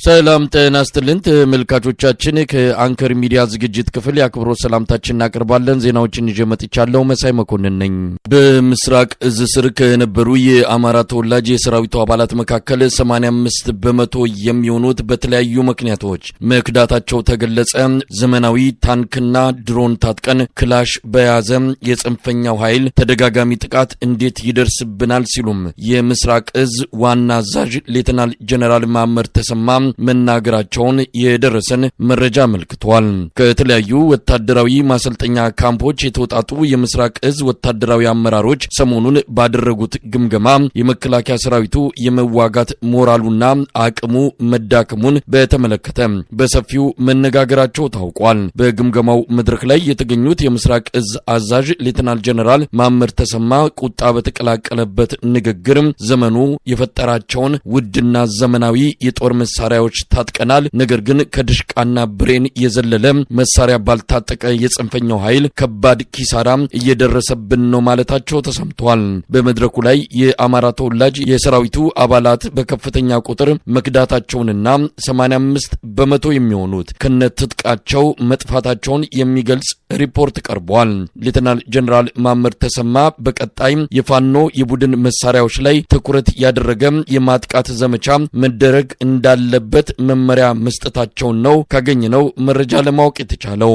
ሰላም ጤና ይስጥልን ተመልካቾቻችን ከአንከር ሚዲያ ዝግጅት ክፍል ያክብሮት ሰላምታችንን እናቀርባለን። ዜናዎችን ይዤ መጥቻለሁ። መሳይ መኮንን ነኝ። በምስራቅ እዝ ስር ከነበሩ የአማራ ተወላጅ የሰራዊቱ አባላት መካከል 85 በመቶ የሚሆኑት በተለያዩ ምክንያቶች መክዳታቸው ተገለጸ። ዘመናዊ ታንክና ድሮን ታጥቀን ክላሽ በያዘ የጽንፈኛው ኃይል ተደጋጋሚ ጥቃት እንዴት ይደርስብናል ሲሉም የምስራቅ እዝ ዋና አዛዥ ሌተናል ጀነራል ማመር ተሰማ መናገራቸውን የደረሰን መረጃ አመልክቷል። ከተለያዩ ወታደራዊ ማሰልጠኛ ካምፖች የተወጣጡ የምስራቅ እዝ ወታደራዊ አመራሮች ሰሞኑን ባደረጉት ግምገማ የመከላከያ ሰራዊቱ የመዋጋት ሞራሉና አቅሙ መዳከሙን በተመለከተ በሰፊው መነጋገራቸው ታውቋል። በግምገማው መድረክ ላይ የተገኙት የምስራቅ እዝ አዛዥ ሌተናል ጀነራል ማመር ተሰማ ቁጣ በተቀላቀለበት ንግግር ዘመኑ የፈጠራቸውን ውድና ዘመናዊ የጦር መሳሪያዎች ታጥቀናል፣ ነገር ግን ከድሽቃና ብሬን የዘለለ መሳሪያ ባልታጠቀ የጽንፈኛው ኃይል ከባድ ኪሳራ እየደረሰብን ነው ማለታቸው ተሰምቷል። በመድረኩ ላይ የአማራ ተወላጅ የሰራዊቱ አባላት በከፍተኛ ቁጥር መክዳታቸውንና 85 በመቶ የሚሆኑት ከነትጥቃቸው መጥፋታቸውን የሚገልጽ ሪፖርት ቀርቧል። ሌተናል ጀነራል ማመር ተሰማ በቀጣይ የፋኖ የቡድን መሳሪያዎች ላይ ትኩረት ያደረገ የማጥቃት ዘመቻ መደረግ እንዳለበት መመሪያ መስጠታቸውን ነው ካገኘነው መረጃ ለማወቅ የተቻለው።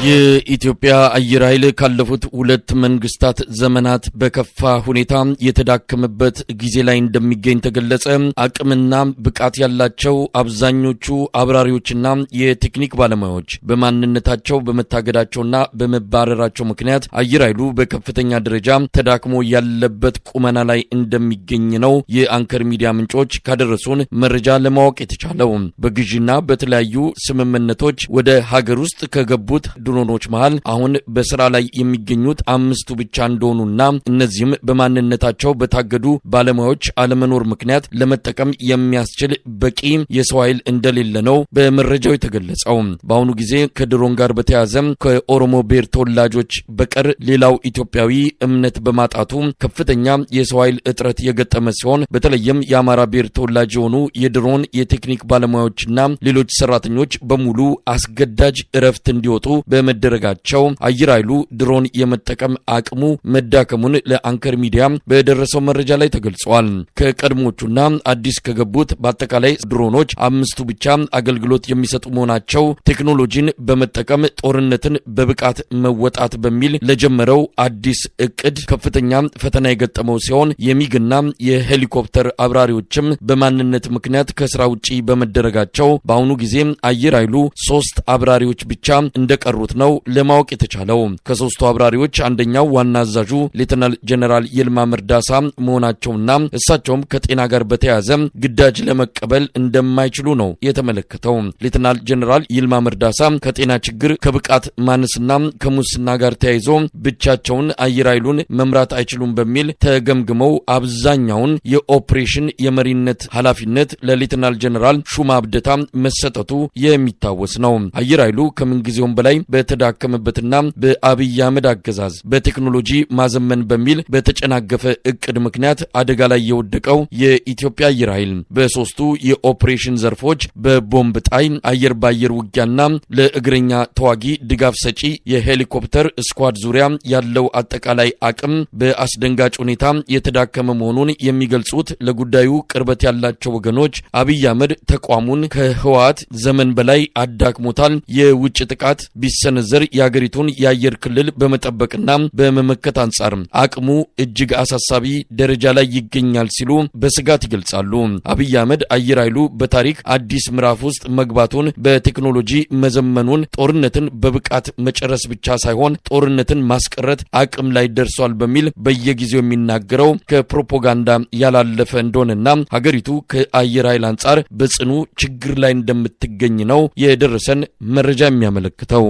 የኢትዮጵያ አየር ኃይል ካለፉት ሁለት መንግስታት ዘመናት በከፋ ሁኔታ የተዳከመበት ጊዜ ላይ እንደሚገኝ ተገለጸ። አቅምና ብቃት ያላቸው አብዛኞቹ አብራሪዎችና የቴክኒክ ባለሙያዎች በማንነታቸው በመታገዳቸውና በመባረራቸው ምክንያት አየር ኃይሉ በከፍተኛ ደረጃ ተዳክሞ ያለበት ቁመና ላይ እንደሚገኝ ነው የአንከር ሚዲያ ምንጮች ካደረሱን መረጃ ለማወቅ የተቻለው። በግዢና በተለያዩ ስምምነቶች ወደ ሀገር ውስጥ ከገቡት ድሮኖች መሃል አሁን በስራ ላይ የሚገኙት 5 ብቻ እንደሆኑና እነዚህም በማንነታቸው በታገዱ ባለሙያዎች አለመኖር ምክንያት ለመጠቀም የሚያስችል በቂ የሰው ኃይል እንደሌለ ነው በመረጃው የተገለጸው። በአሁኑ ጊዜ ከድሮን ጋር በተያያዘ ከኦሮሞ ብሔር ተወላጆች በቀር ሌላው ኢትዮጵያዊ እምነት በማጣቱ ከፍተኛ የሰው ኃይል እጥረት የገጠመ ሲሆን በተለይም የአማራ ብሔር ተወላጅ የሆኑ የድሮን የቴክኒክ ባለሙያዎችና ሌሎች ሰራተኞች በሙሉ አስገዳጅ እረፍት እንዲወጡ በመደረጋቸው አየር ኃይሉ ድሮን የመጠቀም አቅሙ መዳከሙን ለአንከር ሚዲያ በደረሰው መረጃ ላይ ተገልጿል። ከቀድሞቹና አዲስ ከገቡት በአጠቃላይ ድሮኖች 5 ብቻ አገልግሎት የሚሰጡ መሆናቸው ቴክኖሎጂን በመጠቀም ጦርነትን በብቃት መወጣት በሚል ለጀመረው አዲስ እቅድ ከፍተኛ ፈተና የገጠመው ሲሆን የሚግና የሄሊኮፕተር አብራሪዎችም በማንነት ምክንያት ከስራ ውጪ በመደረጋቸው በአሁኑ ጊዜ አየር ኃይሉ 3 አብራሪዎች ብቻ እንደቀሩት ነው ለማወቅ የተቻለው። ከ3ቱ አብራሪዎች አንደኛው ዋና አዛዡ ሌተናል ጀነራል ይልማ መርዳሳ መሆናቸውና እሳቸውም ከጤና ጋር በተያያዘ ግዳጅ ለመቀበል እንደማይችሉ ነው የተመለከተው። ሌተናል ጀነራል ይልማ መርዳሳ ከጤና ችግር ከብቃት ማነስና ከሙስና ጋር ተያይዞ ብቻቸውን አየር ኃይሉን መምራት አይችሉም በሚል ተገምግመው አብዛኛውን የኦፕሬሽን የመሪነት ኃላፊነት ለሌተናል ጀነራል ሹማ አብደታ መሰጠቱ የሚታወስ ነው። አየር ኃይሉ ከምንጊዜውም በላይ በተዳከመበትና በአብይ አህመድ አገዛዝ በቴክኖሎጂ ማዘመን በሚል በተጨናገፈ እቅድ ምክንያት አደጋ ላይ የወደቀው የኢትዮጵያ አየር ኃይል በ3ቱ የኦፕሬሽን ዘርፎች በቦምብ ጣይ አየር ባየር ውጊያና ለእግረኛ ተዋጊ ድጋፍ ሰጪ የሄሊኮፕተር ስኳድ ዙሪያ ያለው አጠቃላይ አቅም በአስደንጋጭ ሁኔታ የተዳከመ መሆኑን የሚገልጹት ለጉዳዩ ቅርበት ያላቸው ወገኖች አብይ አህመድ ተቋሙን ከህወሓት ዘመን በላይ አዳክሞታል፣ የውጭ ጥቃት ቢሰነዘር የሀገሪቱን የአየር ክልል በመጠበቅና በመመከት አንጻር አቅሙ እጅግ አሳሳቢ ደረጃ ላይ ይገኛል ሲሉ በስጋት ይገልጻሉ። አብይ አህመድ አየር ኃይሉ በታሪክ አዲስ ምዕራፍ ውስጥ መግባቱን፣ በቴክኖሎጂ መዘመኑን፣ ጦርነትን በብቃት መጨረስ ብቻ ሳይሆን ጦርነትን ማስቀረት አቅም ላይ ደርሷል በሚል በየጊዜው የሚናገረው ከፕሮፓጋንዳ ያላለፈ እንደሆነና ሀገሪቱ ከአየር ኃይል አንጻር በጽኑ ችግር ላይ እንደምትገኝ ነው የደረሰን መረጃ የሚያመለክተው።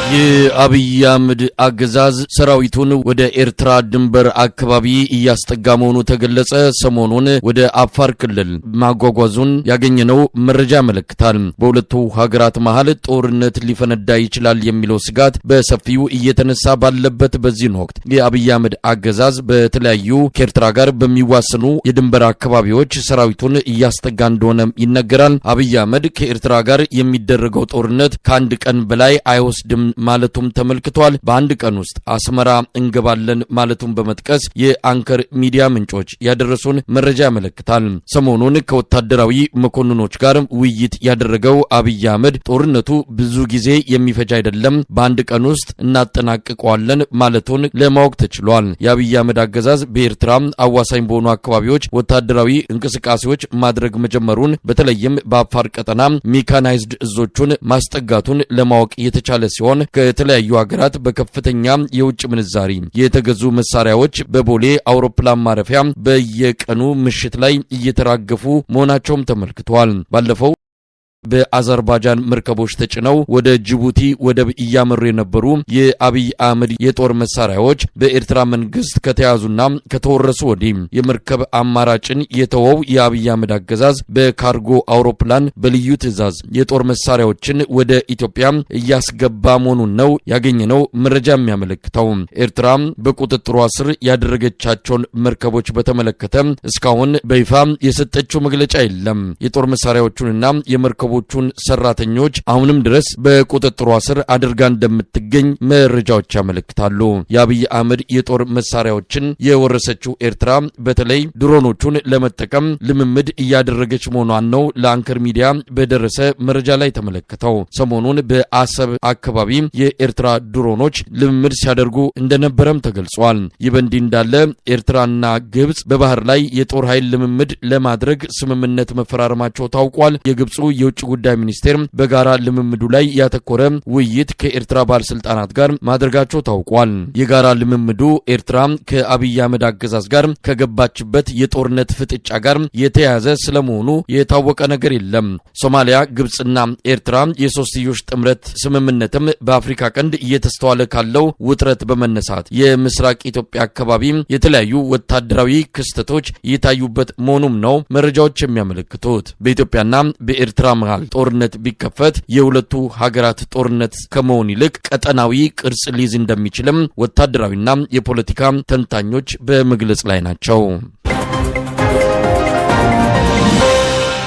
የአብይ አህመድ አገዛዝ ሰራዊቱን ወደ ኤርትራ ድንበር አካባቢ እያስጠጋ መሆኑ ተገለጸ። ሰሞኑን ወደ አፋር ክልል ማጓጓዙን ያገኘነው መረጃ ያመለክታል። በሁለቱ ሀገራት መሃል ጦርነት ሊፈነዳ ይችላል የሚለው ስጋት በሰፊው እየተነሳ ባለበት በዚህ ወቅት የአብይ አህመድ አገዛዝ በተለያዩ ከኤርትራ ጋር በሚዋሰኑ የድንበር አካባቢዎች ሰራዊቱን እያስጠጋ እንደሆነ ይነገራል። አብይ አህመድ ከኤርትራ ጋር የሚደረገው ጦርነት ከአንድ ቀን በላይ አይወስድም ማለቱም ተመልክቷል። በአንድ ቀን ውስጥ አስመራ እንገባለን ማለቱም በመጥቀስ የአንከር ሚዲያ ምንጮች ያደረሱን መረጃ ያመለክታል። ሰሞኑን ከወታደራዊ መኮንኖች ጋር ውይይት ያደረገው አብይ አህመድ ጦርነቱ ብዙ ጊዜ የሚፈጅ አይደለም፣ በአንድ ቀን ውስጥ እናጠናቅቀዋለን ማለቱን ለማወቅ ተችሏል። የአብይ አህመድ አገዛዝ በኤርትራ አዋሳኝ በሆኑ አካባቢዎች ወታደራዊ እንቅስቃሴዎች ማድረግ መጀመሩን በተለይም በአፋር ቀጠና ሜካናይዝድ እዞቹን ማስጠጋቱን ለማወቅ የተቻለ ሲሆን ከተለያዩ ሀገራት በከፍተኛ የውጭ ምንዛሪ የተገዙ መሳሪያዎች በቦሌ አውሮፕላን ማረፊያ በየቀኑ ምሽት ላይ እየተራገፉ መሆናቸውም ተመልክቷል። ባለፈው በአዘርባይጃን መርከቦች ተጭነው ወደ ጅቡቲ ወደብ እያመሩ የነበሩ የአብይ አህመድ የጦር መሳሪያዎች በኤርትራ መንግስት ከተያዙና ከተወረሱ ወዲህ የመርከብ አማራጭን የተወው የአብይ አህመድ አገዛዝ በካርጎ አውሮፕላን በልዩ ትዕዛዝ የጦር መሳሪያዎችን ወደ ኢትዮጵያ እያስገባ መሆኑን ነው ያገኘነው መረጃ የሚያመለክተው። ኤርትራ በቁጥጥሯ ስር ያደረገቻቸውን መርከቦች በተመለከተ እስካሁን በይፋ የሰጠችው መግለጫ የለም። የጦር መሳሪያዎቹንና የመርከቦቹን ሰራተኞች አሁንም ድረስ በቁጥጥሯ ስር አድርጋ እንደምትገኝ መረጃዎች ያመለክታሉ። የአብይ አህመድ የጦር መሳሪያዎችን የወረሰችው ኤርትራ በተለይ ድሮኖቹን ለመጠቀም ልምምድ እያደረገች መሆኗን ነው ለአንከር ሚዲያ በደረሰ መረጃ ላይ ተመለከተው። ሰሞኑን በአሰብ አካባቢ የኤርትራ ድሮኖች ልምምድ ሲያደርጉ እንደነበረም ተገልጿል። ይህ በእንዲህ እንዳለ ኤርትራና ግብጽ በባህር ላይ የጦር ኃይል ልምምድ ለማድረግ ስምምነት መፈራረማቸው ታውቋል። የግብጹ የውጭ ጉዳይ ሚኒስቴር በጋራ ልምምዱ ላይ ያተኮረ ውይይት ከኤርትራ ባለስልጣናት ጋር ማድረጋቸው ታውቋል። የጋራ ልምምዱ ኤርትራ ከአብይ አህመድ አገዛዝ ጋር ከገባችበት የጦርነት ፍጥጫ ጋር የተያያዘ ስለመሆኑ የታወቀ ነገር የለም። ሶማሊያ፣ ግብጽና ኤርትራ የሶስትዮሽ ጥምረት ስምምነትም በአፍሪካ ቀንድ እየተስተዋለ ካለው ውጥረት በመነሳት የምስራቅ ኢትዮጵያ አካባቢ የተለያዩ ወታደራዊ ክስተቶች የታዩበት መሆኑም ነው መረጃዎች የሚያመለክቱት። በኢትዮጵያና በኤርትራ መሃል ጦርነት ቢከፈት የሁለቱ ሀገራት ጦርነት ከመሆን ይልቅ ቀጠናዊ ቅርጽ ሊይዝ እንደሚችልም ወታደራዊና የፖለቲካ ተንታኞች በመግለጽ ላይ ናቸው።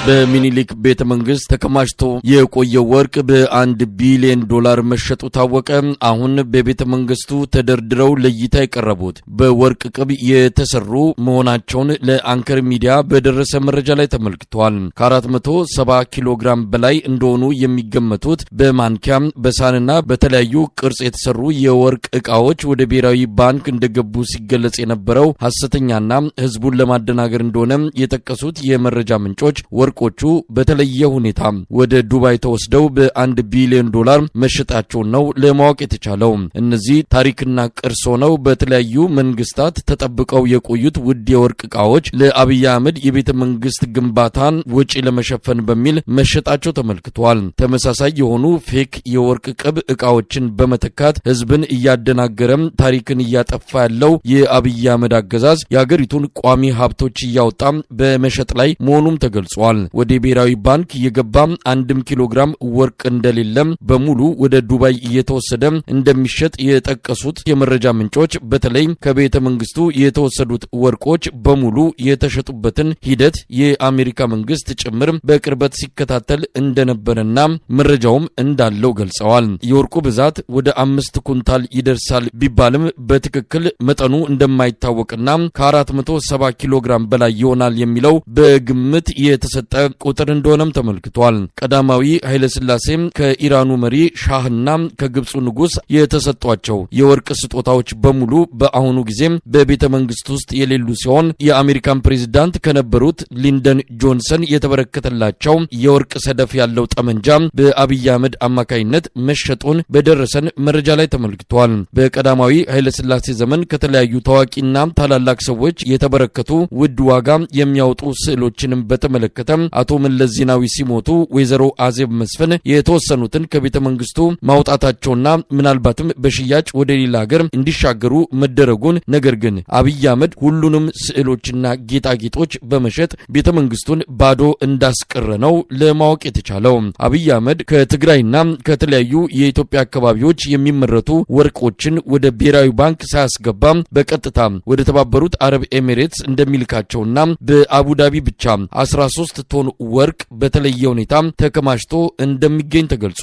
በሚኒሊክ ቤተ መንግስት ተከማችቶ የቆየው ወርቅ በ1 ቢሊዮን ዶላር መሸጡ ታወቀ። አሁን በቤተ መንግስቱ ተደርድረው ለእይታ የቀረቡት በወርቅ ቅብ የተሰሩ መሆናቸውን ለአንከር ሚዲያ በደረሰ መረጃ ላይ ተመልክቷል። ከ470 ኪሎ ግራም በላይ እንደሆኑ የሚገመቱት በማንኪያ በሳህንና በተለያዩ ቅርጽ የተሰሩ የወርቅ ዕቃዎች ወደ ብሔራዊ ባንክ እንደገቡ ሲገለጽ የነበረው ሐሰተኛና ህዝቡን ለማደናገር እንደሆነ የጠቀሱት የመረጃ ምንጮች ወርቆቹ በተለየ ሁኔታ ወደ ዱባይ ተወስደው በ1 ቢሊዮን ዶላር መሸጣቸውን ነው ለማወቅ የተቻለው። እነዚህ ታሪክና ቅርስ ሆነው በተለያዩ መንግስታት ተጠብቀው የቆዩት ውድ የወርቅ ዕቃዎች ለአብይ አህመድ የቤተ መንግስት ግንባታን ወጪ ለመሸፈን በሚል መሸጣቸው ተመልክቷል። ተመሳሳይ የሆኑ ፌክ የወርቅ ቅብ ዕቃዎችን በመተካት ህዝብን እያደናገረም ታሪክን እያጠፋ ያለው የአብይ አህመድ አገዛዝ የአገሪቱን ቋሚ ሀብቶች እያወጣ በመሸጥ ላይ መሆኑም ተገልጿል። ወደ ብሔራዊ ባንክ የገባ 1 ኪሎ ግራም ወርቅ እንደሌለም በሙሉ ወደ ዱባይ እየተወሰደ እንደሚሸጥ የጠቀሱት የመረጃ ምንጮች በተለይ ከቤተ መንግስቱ የተወሰዱት ወርቆች በሙሉ የተሸጡበትን ሂደት የአሜሪካ መንግስት ጭምር በቅርበት ሲከታተል እንደነበረና መረጃውም እንዳለው ገልጸዋል። የወርቁ ብዛት ወደ 5 ኩንታል ይደርሳል ቢባልም በትክክል መጠኑ እንደማይታወቅና ከ470 ኪሎ ግራም በላይ ይሆናል የሚለው በግምት የተሰጠ ቁጥር እንደሆነም ተመልክቷል። ቀዳማዊ ኃይለ ሥላሴ ከኢራኑ መሪ ሻህና ከግብፁ ንጉስ የተሰጧቸው የወርቅ ስጦታዎች በሙሉ በአሁኑ ጊዜ በቤተ መንግስት ውስጥ የሌሉ ሲሆን የአሜሪካን ፕሬዝዳንት ከነበሩት ሊንደን ጆንሰን የተበረከተላቸው የወርቅ ሰደፍ ያለው ጠመንጃ በአብይ አህመድ አማካይነት መሸጡን በደረሰን መረጃ ላይ ተመልክቷል። በቀዳማዊ ኃይለ ሥላሴ ዘመን ከተለያዩ ታዋቂና ታላላቅ ሰዎች የተበረከቱ ውድ ዋጋ የሚያወጡ ስዕሎችንም በተመለከተ አቶ መለስ ዜናዊ ሲሞቱ ወይዘሮ አዜብ መስፍን የተወሰኑትን ከቤተ መንግስቱ ማውጣታቸውና ምናልባትም በሽያጭ ወደ ሌላ ሀገር እንዲሻገሩ መደረጉን፣ ነገር ግን አብይ አህመድ ሁሉንም ስዕሎችና ጌጣጌጦች በመሸጥ ቤተ መንግስቱን ባዶ እንዳስቀረ ነው ለማወቅ የተቻለው። አብይ አህመድ ከትግራይና ከተለያዩ የኢትዮጵያ አካባቢዎች የሚመረቱ ወርቆችን ወደ ብሔራዊ ባንክ ሳያስገባ በቀጥታ ወደ ተባበሩት አረብ ኤሚሬትስ እንደሚልካቸውና በአቡዳቢ ብቻ 13 ቶን ወርቅ በተለየ ሁኔታ ተከማችቶ እንደሚገኝ ተገልጿል።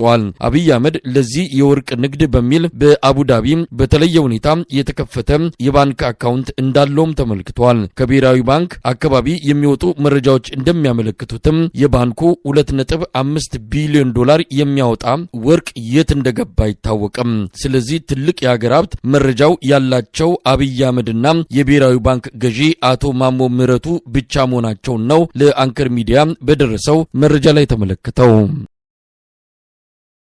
አብይ አህመድ ለዚህ የወርቅ ንግድ በሚል በአቡዳቢ በተለየ ሁኔታ የተከፈተ የባንክ አካውንት እንዳለውም ተመልክቷል። ከብሔራዊ ባንክ አካባቢ የሚወጡ መረጃዎች እንደሚያመለክቱትም የባንኩ 2.5 ቢሊዮን ዶላር የሚያወጣ ወርቅ የት እንደገባ አይታወቅም። ስለዚህ ትልቅ የሀገር ሀብት መረጃው ያላቸው አብይ አህመድና የብሔራዊ ባንክ ገዢ አቶ ማሞ ምህረቱ ብቻ መሆናቸውን ነው ለአንከር ሚዲያ በደረሰው መረጃ ላይ ተመለከተው።